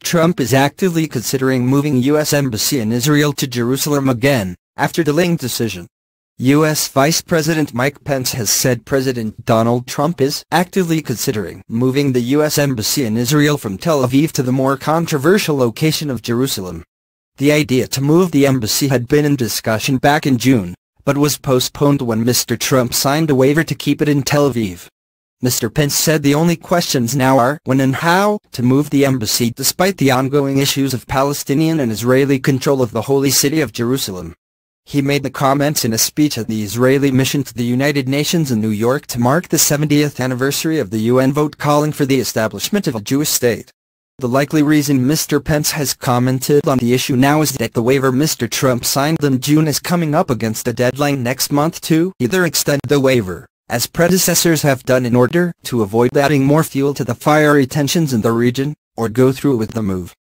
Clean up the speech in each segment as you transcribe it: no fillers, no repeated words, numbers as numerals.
Trump is actively considering moving U.S. Embassy in Israel to Jerusalem again, after delaying decision. U.S. Vice President Mike Pence has said President Donald Trump is actively considering moving the U.S. Embassy in Israel from Tel Aviv to the more controversial location of Jerusalem. The idea to move the embassy had been in discussion back in June, but was postponed when Mr. Trump signed a waiver to keep it in Tel Aviv. Mr. Pence said the only questions now are when and how to move the embassy despite the ongoing issues of Palestinian and Israeli control of the holy city of Jerusalem. He made the comments in a speech at the Israeli mission to the United Nations in New York to mark the 70th anniversary of the UN vote calling for the establishment of a Jewish state. The likely reason Mr. Pence has commented on the issue now is that the waiver Mr. Trump signed in June is coming up against a deadline next month to either extend the waiver, as predecessors have done in order to avoid adding more fuel to the fiery tensions in the region, or go through with the move.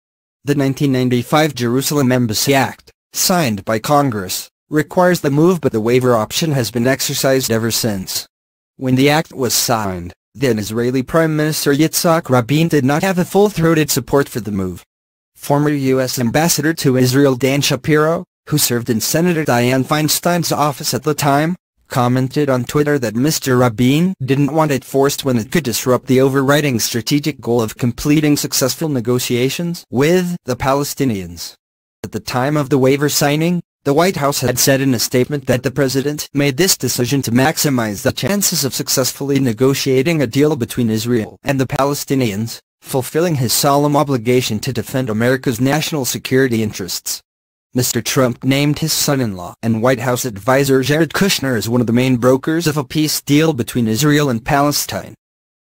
The 1995 Jerusalem Embassy Act, signed by Congress, requires the move, but the waiver option has been exercised ever since. When the act was signed, then Israeli Prime Minister Yitzhak Rabin did not have a full-throated support for the move. Former U.S. Ambassador to Israel Dan Shapiro, who served in Senator Dianne Feinstein's office at the time, commented on Twitter that Mr. Rabin didn't want it forced when it could disrupt the overriding strategic goal of completing successful negotiations with the Palestinians. At the time of the waiver signing, the White House had said in a statement that the president made this decision to maximize the chances of successfully negotiating a deal between Israel and the Palestinians, fulfilling his solemn obligation to defend America's national security interests. Mr. Trump named his son-in-law and White House advisor Jared Kushner as one of the main brokers of a peace deal between Israel and Palestine.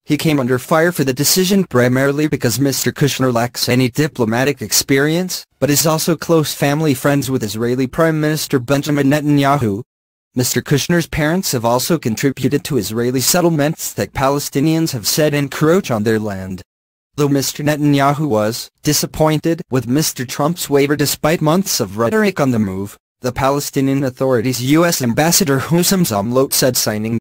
He came under fire for the decision primarily because Mr. Kushner lacks any diplomatic experience, but is also close family friends with Israeli Prime Minister Benjamin Netanyahu. Mr. Kushner's parents have also contributed to Israeli settlements that Palestinians have said encroach on their land. Though Mr. Netanyahu was disappointed with Mr. Trump's waiver despite months of rhetoric on the move, the Palestinian Authority's U.S. Ambassador Hussam Zomlot said signing